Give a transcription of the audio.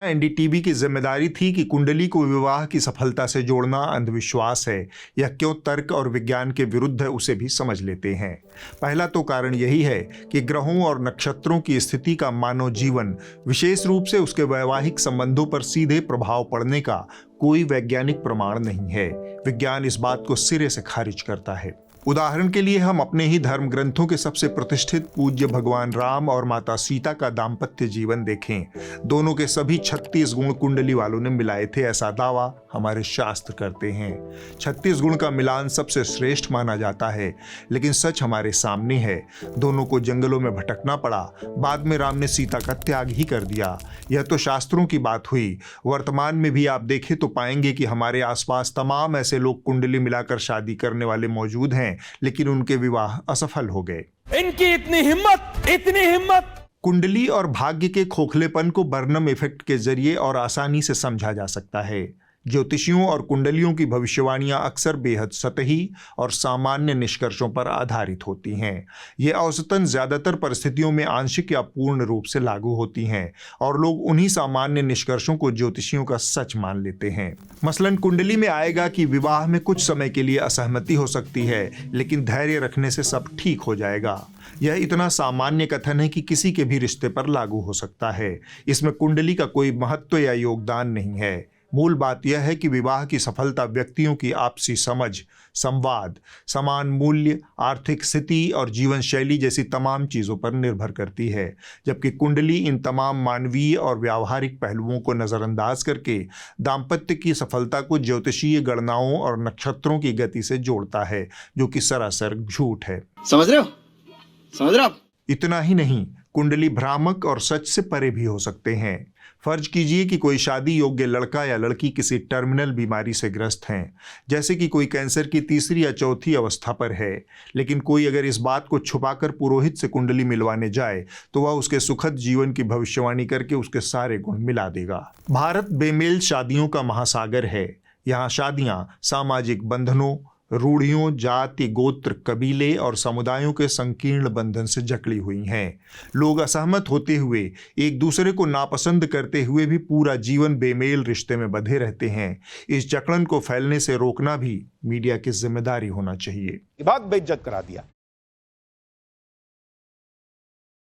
NDTV की जिम्मेदारी थी कि कुंडली को विवाह की सफलता से जोड़ना अंधविश्वास है या क्यों तर्क और विज्ञान के विरुद्ध है उसे भी समझ लेते हैं। पहला तो कारण यही है कि ग्रहों और नक्षत्रों की स्थिति का मानव जीवन, विशेष रूप से उसके वैवाहिक संबंधों पर सीधे प्रभाव पड़ने का कोई वैज्ञानिक प्रमाण नहीं है। विज्ञान इस बात को सिरे से खारिज करता है। उदाहरण के लिए हम अपने ही धर्म ग्रंथों के सबसे प्रतिष्ठित पूज्य भगवान राम और माता सीता का दाम्पत्य जीवन देखें। दोनों के सभी 36 गुण कुंडली वालों ने मिलाए थे, ऐसा दावा हमारे शास्त्र करते हैं। 36 गुण का मिलान सबसे श्रेष्ठ माना जाता है, लेकिन सच हमारे सामने है। दोनों को जंगलों में भटकना पड़ा। बाद में राम ने सीता का त्याग ही कर दिया। यह तो शास्त्रों की बात हुई। वर्तमान में भी आप देखें तो पाएंगे कि हमारे आसपास तमाम ऐसे लोग कुंडली मिलाकर शादी करने वाले मौजूद हैं, लेकिन उनके विवाह असफल हो गए। इनकी इतनी हिम्मत। कुंडली और भाग्य के खोखलेपन को बर्नम इफेक्ट के जरिए और आसानी से समझा जा सकता है। ज्योतिषियों और कुंडलियों की भविष्यवाणियां अक्सर बेहद सतही और सामान्य निष्कर्षों पर आधारित होती हैं। ये औसतन ज्यादातर परिस्थितियों में आंशिक या पूर्ण रूप से लागू होती हैं और लोग उन्हीं सामान्य निष्कर्षों को ज्योतिषियों का सच मान लेते हैं। मसलन कुंडली में आएगा कि विवाह में कुछ समय के लिए असहमति हो सकती है, लेकिन धैर्य रखने से सब ठीक हो जाएगा। यह इतना सामान्य कथन है कि किसी के भी रिश्ते पर लागू हो सकता है। इसमें कुंडली का कोई महत्व या योगदान नहीं है। मूल बात यह है कि विवाह की सफलता व्यक्तियों की आपसी समझ, संवाद, समान मूल्य, आर्थिक स्थिति और जीवन शैली जैसी तमाम चीज़ों पर निर्भर करती है, जबकि कुंडली इन तमाम मानवीय और व्यावहारिक पहलुओं को नज़रअंदाज करके दाम्पत्य की सफलता को ज्योतिषीय गणनाओं और नक्षत्रों की गति से जोड़ता है, जो कि सरासर झूठ है। समझ रहे हो? इतना ही नहीं, कुंडली भ्रामक और सच से परे भी हो सकते हैं। फर्ज कीजिए कि कोई शादी योग्य लड़का या लड़की किसी टर्मिनल बीमारी से ग्रस्त हैं, जैसे कि कोई कैंसर की तीसरी या चौथी अवस्था पर है, लेकिन कोई अगर इस बात को छुपाकर पुरोहित से कुंडली मिलवाने जाए तो वह उसके सुखद जीवन की भविष्यवाणी करके उसके सारे गुण मिला देगा। भारत बेमेल शादियों का महासागर है। यहाँ शादियाँ सामाजिक बंधनों, रूढ़ियों, जाति, गोत्र, कबीले और समुदायों के संकीर्ण बंधन से जकड़ी हुई हैं। लोग असहमत होते हुए, एक दूसरे को नापसंद करते हुए भी पूरा जीवन बेमेल रिश्ते में बंधे रहते हैं। इस जकड़न को फैलने से रोकना भी मीडिया की जिम्मेदारी होना चाहिए। बहुत बेइज्जत करा दिया।